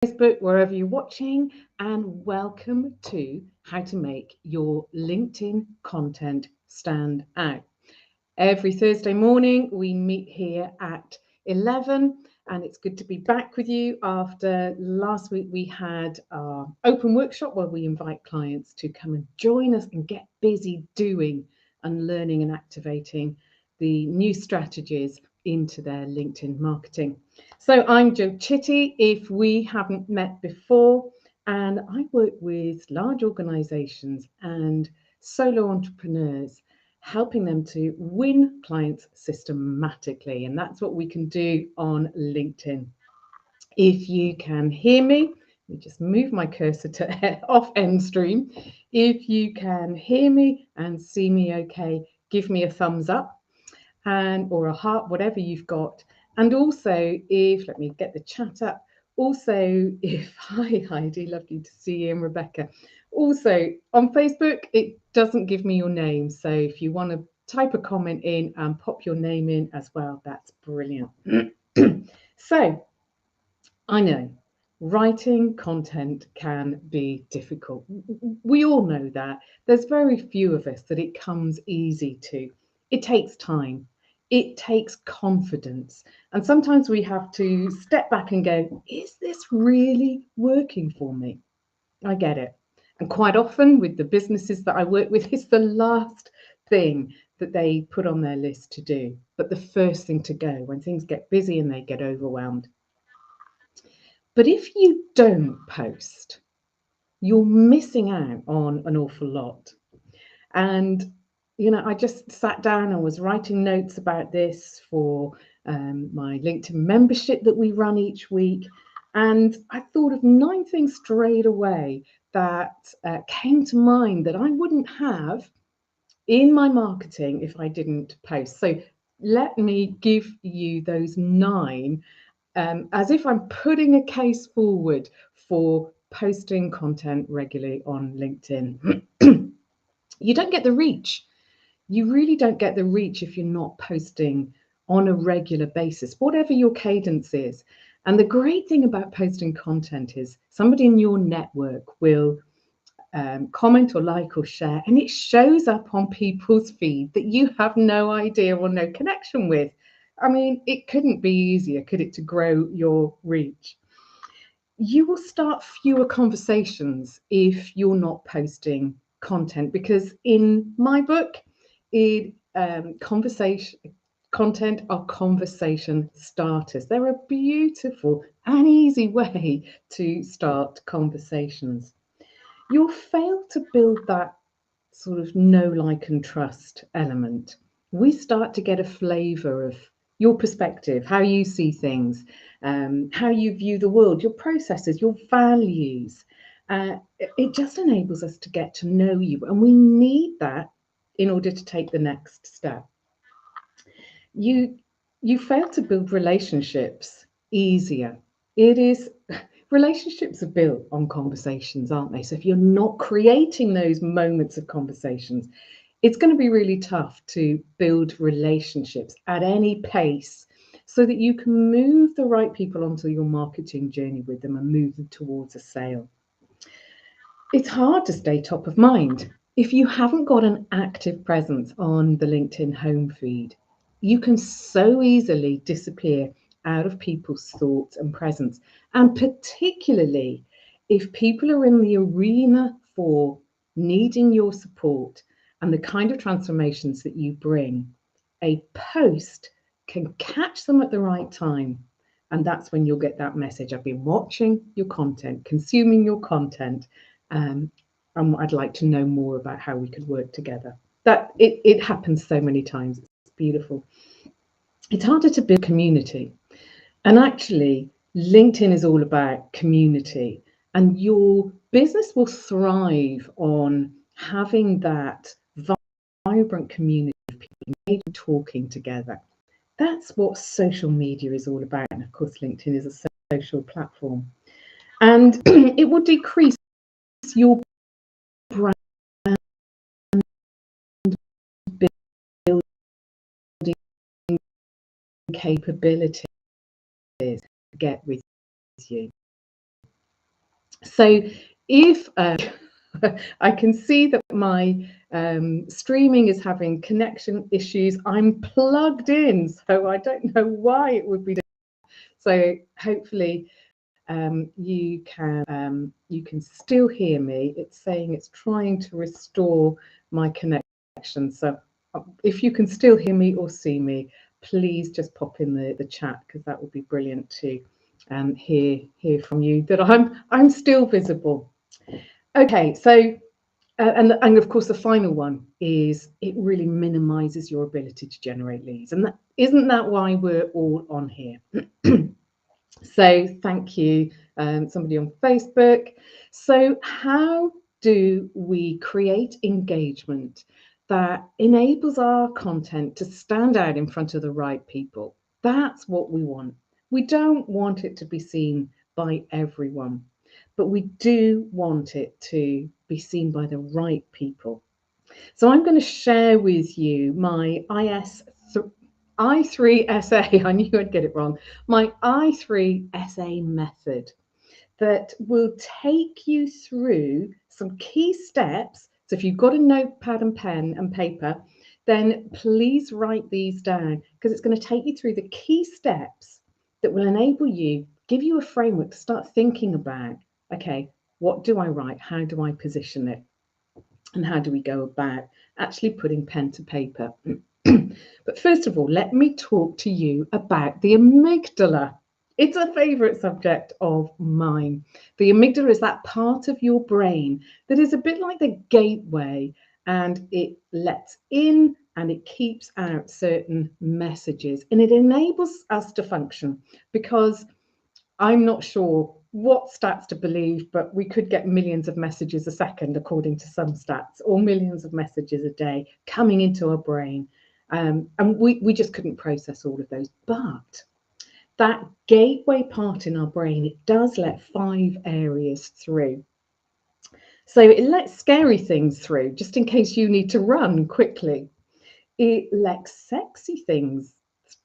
Facebook, wherever you're watching, and welcome to How to Make Your LinkedIn Content Stand Out. Every Thursday morning, we meet here at 11, and it's good to be back with you after last week we had our open workshop where we invite clients to come and join us and get busy doing and learning and activating the new strategies into their LinkedIn marketing. So I'm Jo Chitty, if we haven't met before, and I work with large organizations and solo entrepreneurs, helping them to win clients systematically. And that's what we can do on LinkedIn. If you can hear me, let me just move my cursor to off end stream. If you can hear me and see me okay, give me a thumbs up and or a heart, whatever you've got. And also, if let me get the chat up. Also, if hi Heidi, lovely to see you, and Rebecca. Also on Facebook, it doesn't give me your name, so if you want to type a comment in and pop your name in as well, that's brilliant. So I know writing content can be difficult. We all know that. There's very few of us that it comes easy to. It takes time. It takes confidence. And sometimes we have to step back and go, is this really working for me? I get it. And quite often with the businesses that I work with, it's the last thing that they put on their list to do, but the first thing to go when things get busy and they get overwhelmed. But if you don't post, you're missing out on an awful lot. And, I just sat down and was writing notes about this for my LinkedIn membership that we run each week. And I thought of 9 things straight away that came to mind that I wouldn't have in my marketing if I didn't post. So let me give you those 9 as if I'm putting a case forward for posting content regularly on LinkedIn. You don't get the reach. You really don't get the reach if you're not posting on a regular basis, whatever your cadence is. And the great thing about posting content is somebody in your network will comment or like or share, and it shows up on people's feed that you have no idea or no connection with. I mean, it couldn't be easier, could it, to grow your reach? You will start fewer conversations if you're not posting content, because in my book, conversation content are conversation starters. They're a beautiful and easy way to start conversations. You'll fail to build that sort of know, like, and trust element. We start to get a flavour of your perspective, how you see things, how you view the world, your processes, your values. It just enables us to get to know you, and we need that in order to take the next step. You you fail to build relationships easier. It is relationships are built on conversations, aren't they? So if you're not creating those moments of conversations, it's going to be really tough to build relationships at any pace so that you can move the right people onto your marketing journey with them and move them towards a sale. It's hard to stay top of mind if you haven't got an active presence on the LinkedIn home feed. You can so easily disappear out of people's thoughts and presence, and particularly if people are in the arena for needing your support and the kind of transformations that you bring. A post can catch them at the right time, and that's when you'll get that message. I've been watching your content, consuming your content, and I'd like to know more about how we could work together. That it happens so many times. It's beautiful. It's harder to build community. And actually, LinkedIn is all about community, and your business will thrive on having that vibrant community of people talking together. That's what social media is all about. And of course, LinkedIn is a social platform. And it will decrease your brand building capabilities to get with you. So if I can see that my streaming is having connection issues, I'm plugged in, so I don't know why it would be. So hopefully you can still hear me. It's saying it's trying to restore my connection. So if you can still hear me or see me, please just pop in the chat, because that would be brilliant to hear from you that I'm still visible. Okay, so and of course the final one is it really minimizes your ability to generate leads, and isn't that why we're all on here? So thank you, somebody on Facebook. So how do we create engagement that enables our content to stand out in front of the right people? That's what we want. We don't want it to be seen by everyone, but we do want it to be seen by the right people. So I'm going to share with you my I3SA, I knew I'd get it wrong, my I3SA method that will take you through some key steps. So if you've got a notepad and pen and paper, then please write these down, because it's going to take you through the key steps that will enable you, give you a framework to start thinking about, okay, what do I write? How do I position it? And how do we go about actually putting pen to paper? But first of all, let me talk to you about the amygdala. It's a favourite subject of mine. The amygdala is that part of your brain that is a bit like the gateway, and it lets in and it keeps out certain messages, and it enables us to function, because I'm not sure what stats to believe, but we could get millions of messages a second, according to some stats, or millions of messages a day coming into our brain. And we just couldn't process all of those. But that gateway part in our brain, it does let 5 areas through. So it lets scary things through, just in case you need to run quickly. It lets sexy things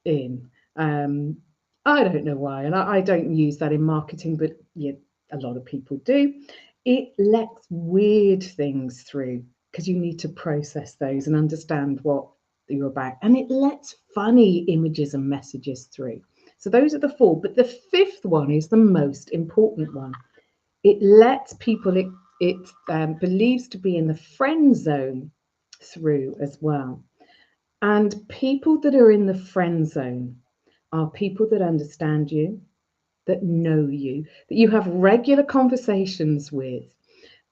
in. Um, I don't know why, and I don't use that in marketing, but yeah, a lot of people do. It lets weird things through, because you need to process those and understand what you're about. And it lets funny images and messages through. So those are the 4. But the 5th one is the most important one. It lets people it believes to be in the friend zone through as well. And people that are in the friend zone are people that understand you, that know you, that you have regular conversations with,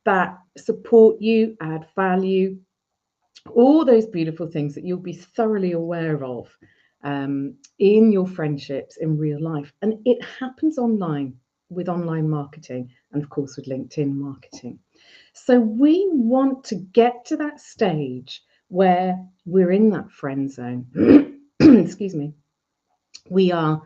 that support you, add value, all those beautiful things that you'll be thoroughly aware of in your friendships in real life. And it happens online with online marketing, and of course with LinkedIn marketing. So we want to get to that stage where we're in that friend zone. Excuse me. We are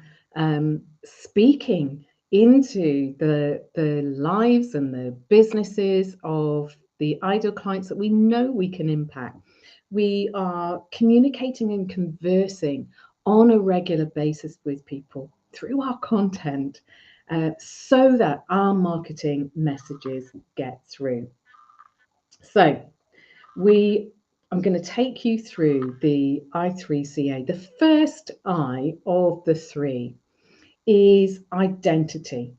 speaking into the lives and the businesses of the ideal clients that we know we can impact. We are communicating and conversing on a regular basis with people through our content, so that our marketing messages get through. So I'm going to take you through the I3CA. The first I of the 3 is identity.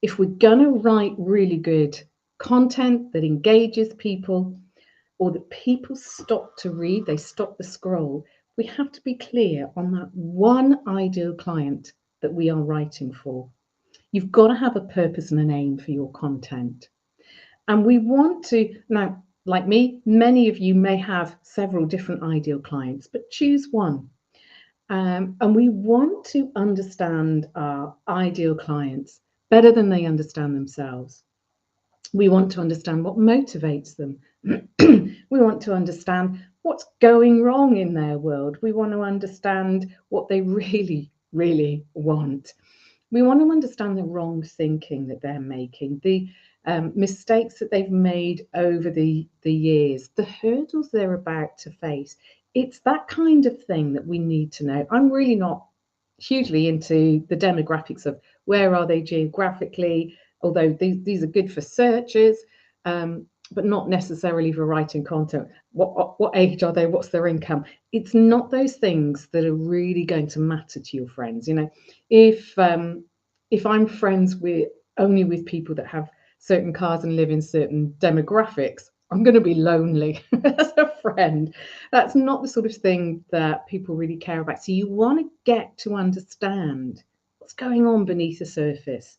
If we're going to write really good content that engages people, or that people stop to read, they stop the scroll, we have to be clear on that one ideal client that we are writing for. You've got to have a purpose and an aim for your content. And we want to, now, like me, many of you may have several different ideal clients, but choose one. And we want to understand our ideal clients better than they understand themselves. We want to understand what motivates them. We want to understand what's going wrong in their world. We want to understand what they really, really want. We want to understand the wrong thinking that they're making, the mistakes that they've made over the years, the hurdles they're about to face. It's that kind of thing that we need to know. I'm really not hugely into the demographics of where are they geographically. although these are good for searches, but not necessarily for writing content. What age are they? What's their income? It's not those things that are really going to matter to your friends. You know, if I'm friends with only with people that have certain cars and live in certain demographics, I'm going to be lonely as a friend. That's not the sort of thing that people really care about. So you want to get to understand what's going on beneath the surface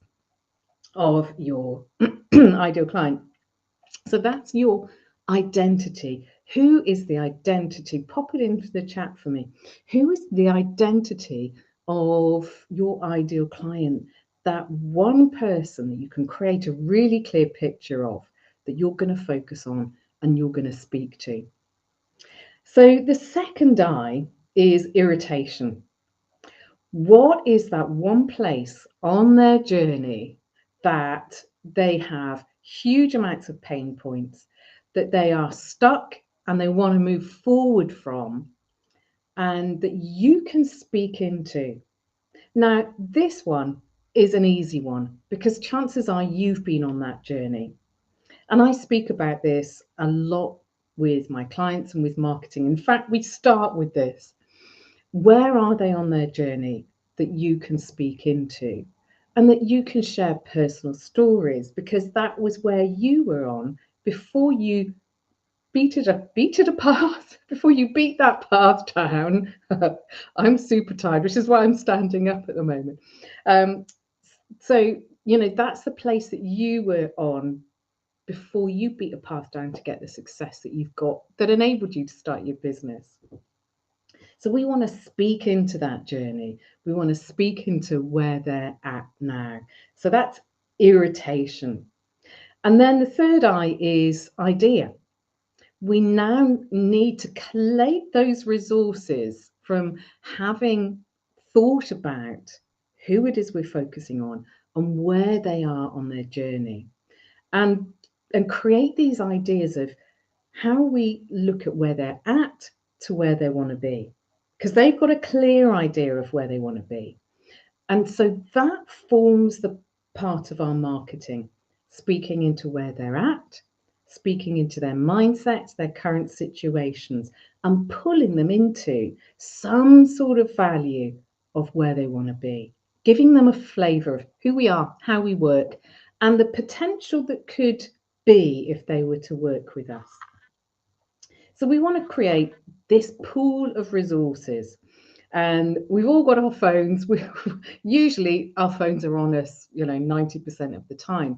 of your ideal client. So that's your identity. Who is the identity? Pop it into the chat for me. Who is the identity of your ideal client? That one person that you can create a really clear picture of, that you're going to focus on and you're going to speak to. So the second I is irritation. What is that one place on their journey that they have huge amounts of pain points, that they are stuck and they want to move forward from, and that you can speak into? Now, this one is an easy one because chances are you've been on that journey. And I speak about this a lot with my clients and with marketing. In fact, we start with this. Where are they on their journey that you can speak into and that you can share personal stories, because that was where you were on before you beat it a path, before you beat that path down. I'm super tired, which is why I'm standing up at the moment. Um, so, you know, that's the place that you were on before you beat a path down to get the success that you've got that enabled you to start your business. So we want to speak into that journey. We want to speak into where they're at now. So that's irritation. And then the third I is idea. We now need to collate those resources from having thought about who it is we're focusing on and where they are on their journey, and create these ideas of how we look at where they're at to where they want to be, because they've got a clear idea of where they want to be. And so that forms the part of our marketing, speaking into where they're at, speaking into their mindsets, their current situations, and pulling them into some sort of value of where they want to be, giving them a flavour of who we are, how we work, and the potential that could be if they were to work with us. So we want to create this pool of resources. And we've all got our phones. Usually our phones are on us, 90% of the time.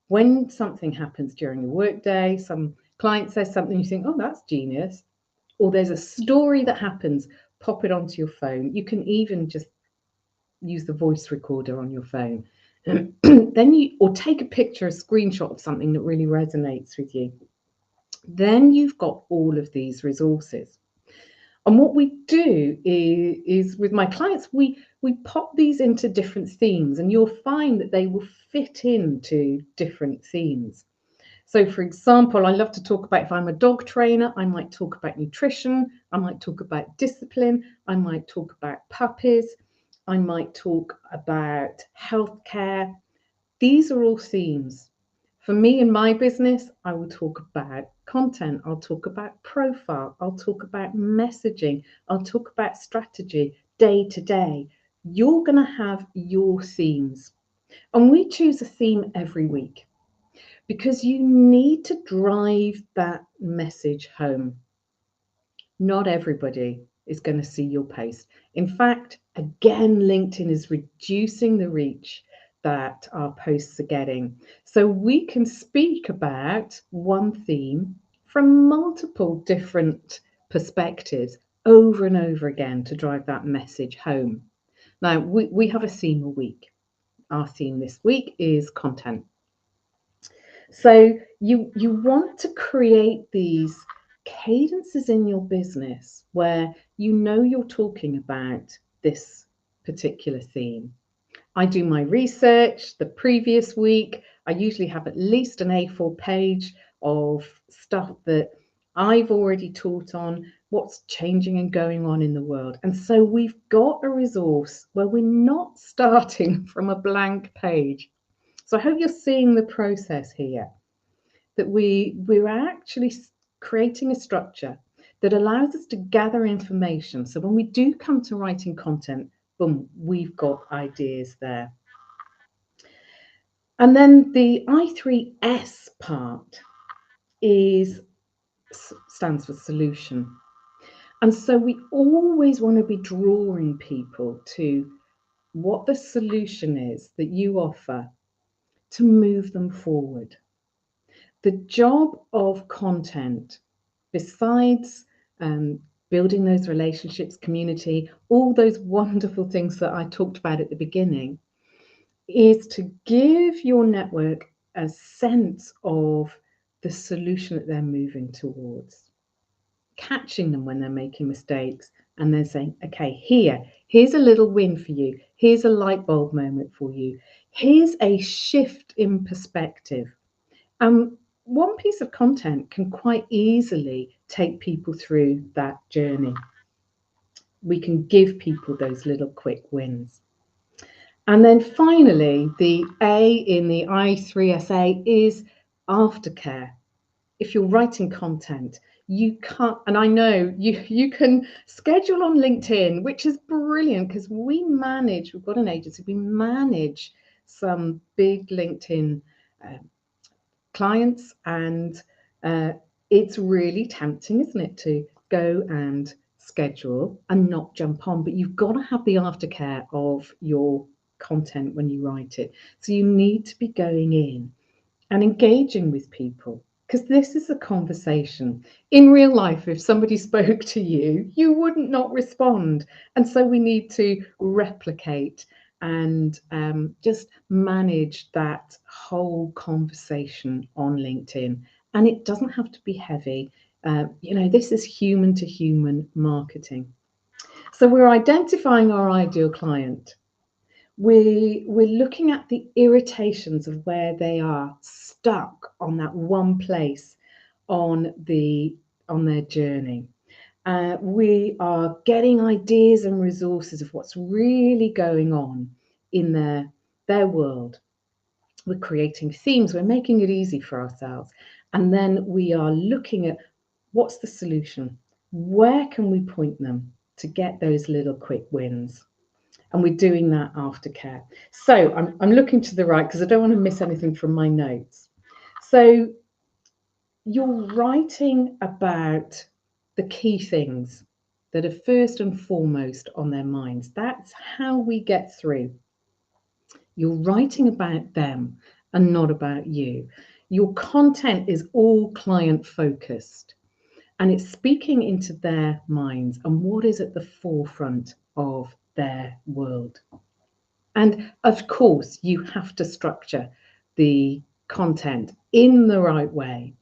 When something happens during the workday, some client says something, you think, oh, that's genius. Or there's a story that happens, pop it onto your phone. You can even just use the voice recorder on your phone. Or take a picture, a screenshot of something that really resonates with you. Then you've got all of these resources. And what we do is with my clients, we pop these into different themes, and you'll find that they will fit into different themes. So, for example, I love to talk about, if I'm a dog trainer, I might talk about nutrition, I might talk about discipline, I might talk about puppies, I might talk about healthcare. These are all themes. For me in my business, I will talk about content, I'll talk about profile, I'll talk about messaging, I'll talk about strategy day to day. You're going to have your themes. And we choose a theme every week because you need to drive that message home. Not everybody is going to see your post. In fact, again, LinkedIn is reducing the reach that our posts are getting. So we can speak about one theme from multiple different perspectives over and over again to drive that message home. Now, we have a theme a week. Our theme this week is content. So you want to create these cadences in your business where you're talking about this particular theme. I do my research the previous week. I usually have at least an A4 page of stuff that I've already taught on, what's changing and going on in the world. And so we've got a resource where we're not starting from a blank page. So I hope you're seeing the process here, that we're actually creating a structure that allows us to gather information. So when we do come to writing content, boom, we've got ideas there. And then the I3S part stands for solution. And so we always want to be drawing people to what the solution is that you offer to move them forward. The job of content, besides building those relationships, community, all those wonderful things that I talked about at the beginning, is to give your network a sense of the solution that they're moving towards, catching them when they're making mistakes, and then saying, okay, here's a little win for you. Here's a light bulb moment for you. Here's a shift in perspective. One piece of content can quite easily take people through that journey. We can give people those little quick wins. And then finally, the A in the I3SA is aftercare. If you're writing content, you can't, and I know you can schedule on LinkedIn, which is brilliant because we've got an agency, we manage some big LinkedIn clients, and it's really tempting, isn't it, to go and schedule and not jump on, but you've got to have the aftercare of your content when you write it. So you need to be going in and engaging with people, because this is a conversation. In real life, if somebody spoke to you, you wouldn't not respond. And so we need to replicate and just manage that whole conversation on LinkedIn. And it doesn't have to be heavy. This is human to human marketing. So we're identifying our ideal client. We're looking at the irritations of where they are stuck on that one place on their journey. We are getting ideas and resources of what's really going on in their world. We're creating themes, we're making it easy for ourselves. And then we are looking at what's the solution? Where can we point them to get those little quick wins? And we're doing that aftercare. So I'm looking to the right because I don't want to miss anything from my notes. So you're writing about the key things that are first and foremost on their minds. That's how we get through. You're writing about them and not about you. Your content is all client focused, and it's speaking into their minds and what is at the forefront of their world. And of course, you have to structure the content in the right way.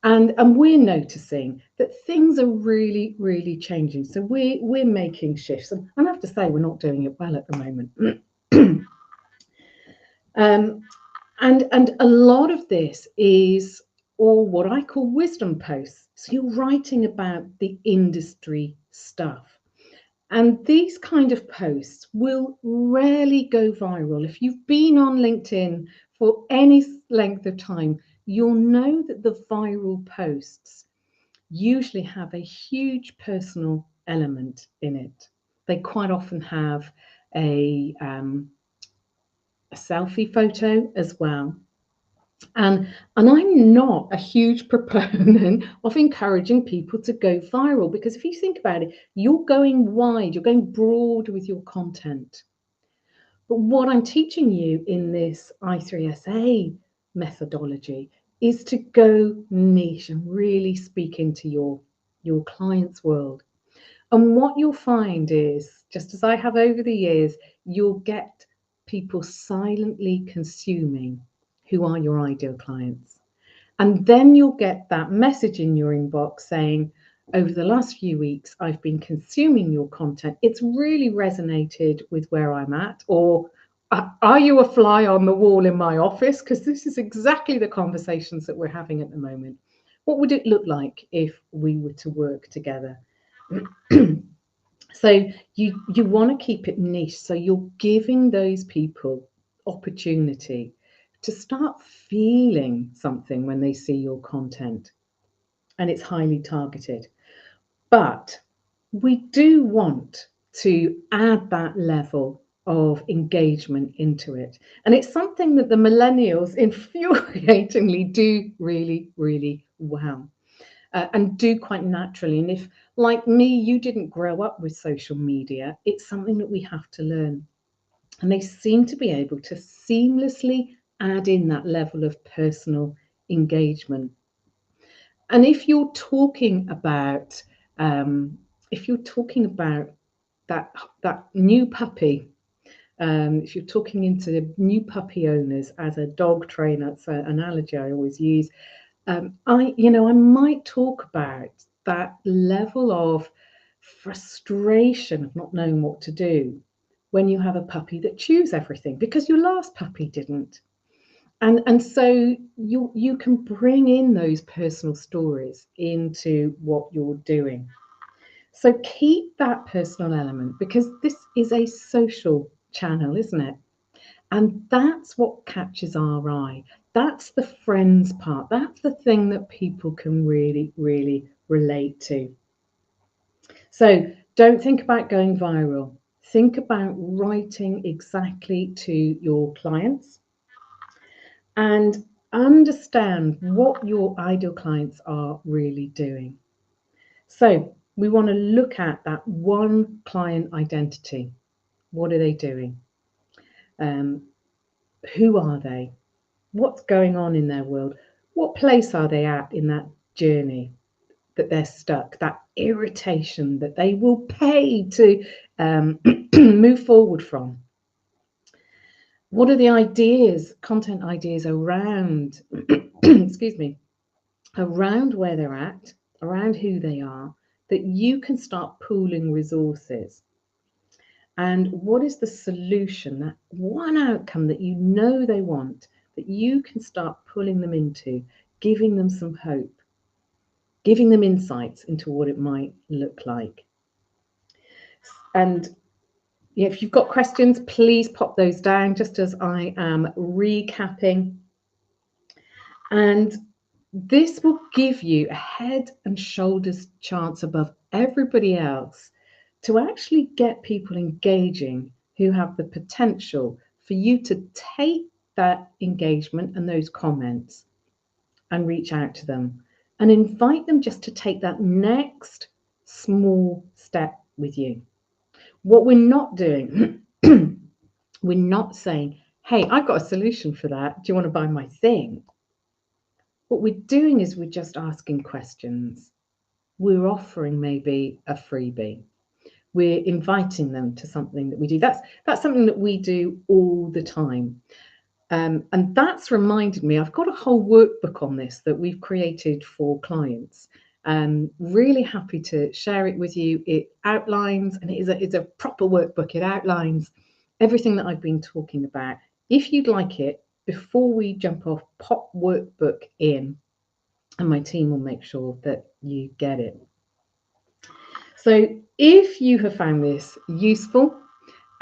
And we're noticing that things are really, really changing. So we're making shifts. And I have to say, we're not doing it well at the moment. And a lot of this is all what I call wisdom posts. So you're writing about the industry stuff. And these kind of posts will rarely go viral. If you've been on LinkedIn for any length of time, you'll know that the viral posts usually have a huge personal element in it. They quite often have a selfie photo as well. And I'm not a huge proponent of encouraging people to go viral, because if you think about it, you're going wide, you're going broad with your content. But what I'm teaching you in this I3SA methodology is to go niche and really speak into your client's world. And what you'll find is, just as I have over the years, you'll get people silently consuming who are your ideal clients. And then you'll get that message in your inbox saying, over the last few weeks, I've been consuming your content. It's really resonated with where I'm at. Or are you a fly on the wall in my office? Because this is exactly the conversations that we're having at the moment. What would it look like if we were to work together? So you want to keep it niche. So you're giving those people opportunity to start feeling something when they see your content, and it's highly targeted. But we do want to add that level of engagement into it. And it's something that the millennials infuriatingly do really, really well. And do quite naturally. And if, like me, you didn't grow up with social media, it's something that we have to learn. And they seem to be able to seamlessly add in that level of personal engagement. And if you're talking about that new puppy, if you're talking into the new puppy owners as a dog trainer, that's an analogy I always use. I might talk about that level of frustration of not knowing what to do when you have a puppy that chews everything because your last puppy didn't. And so you can bring in those personal stories into what you're doing. So keep that personal element because this is a social channel, isn't it? And that's what catches our eye. That's the friends part. That's the thing that people can really, really relate to. So don't think about going viral. Think about writing exactly to your clients and understand what your ideal clients are really doing. So we want to look at that one client identity. What are they doing? Um, who are they? What's going on in their world? What place are they at in that journey that they're stuck, that irritation that they will pay to move forward from? What are the ideas, content ideas around, excuse me, around where they're at, around who they are, that you can start pooling resources? And what is the solution, that one outcome that you know they want, that you can start pulling them into, giving them some hope, giving them insights into what it might look like? And if you've got questions, please pop those down just as I am recapping. And this will give you a head and shoulders chance above everybody else to actually get people engaging who have the potential for you to take that engagement and those comments and reach out to them and invite them just to take that next small step with you. What we're not doing, we're not saying, hey, I've got a solution for that. Do you want to buy my thing? What we're doing is we're just asking questions. We're offering maybe a freebie. We're inviting them to something that we do. That's something that we do all the time. And that's reminded me, I've got a whole workbook on this that we've created for clients. Really happy to share it with you. It outlines, and it's a proper workbook. It outlines everything that I've been talking about. If you'd like it, before we jump off, pop workbook in, and my team will make sure that you get it. So if you have found this useful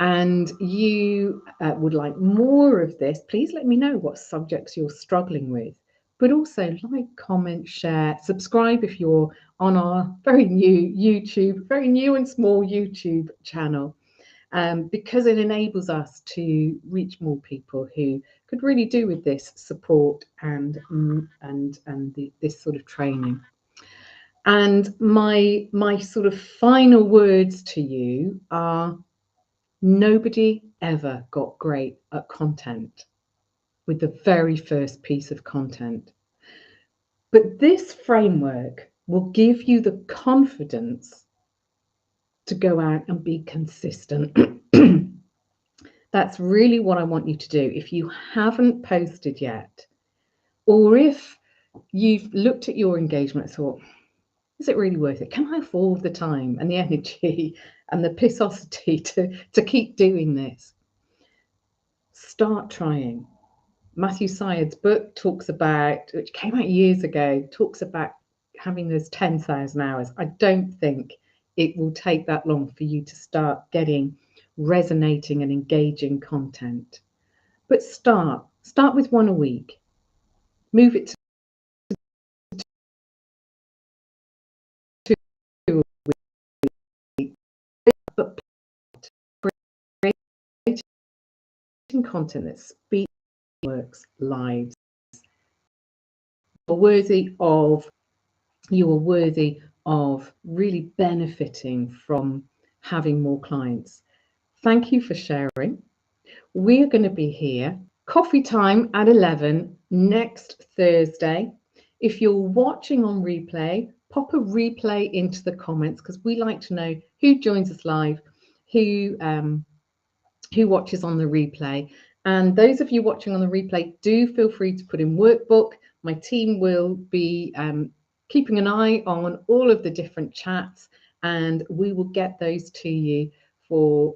and you would like more of this, please let me know what subjects you're struggling with. But also like, comment, share, subscribe if you're on our very new and small YouTube channel, because it enables us to reach more people who could really do with this support and this sort of training. And my sort of final words to you are: nobody ever got great at content with the very first piece of content. But this framework will give you the confidence to go out and be consistent. That's really what I want you to do. If you haven't posted yet, or if you've looked at your engagement and thought, is it really worth it? Can I afford the time and the energy and the pissosity to keep doing this? Start trying. Matthew Syed's book talks about, which came out years ago, talks about having those 10,000 hours. I don't think it will take that long for you to start getting resonating and engaging content. But start Start with one a week. Move it to two a week. But creating content that speaks, works, lives. You are worthy of really benefiting from having more clients. Thank you for sharing. We are going to be here, coffee time at 11 next Thursday. If you're watching on replay, pop a replay into the comments because we like to know who joins us live, who watches on the replay. And those of you watching on the replay, do feel free to put in workbook. My team will be keeping an eye on all of the different chats, and we will get those to you for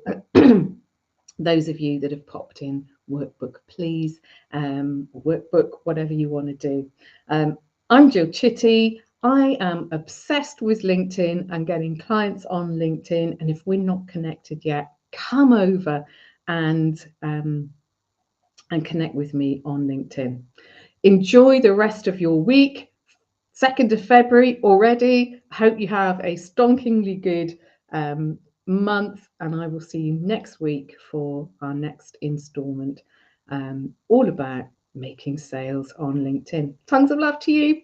those of you that have popped in workbook, please, workbook, whatever you want to do. I'm Jill Chitty. I am obsessed with LinkedIn and getting clients on LinkedIn. And if we're not connected yet, come over and connect with me on LinkedIn. Enjoy the rest of your week. 2nd of February already. I hope you have a stonkingly good month, and I will see you next week for our next installment, all about making sales on LinkedIn. Tons of love to you.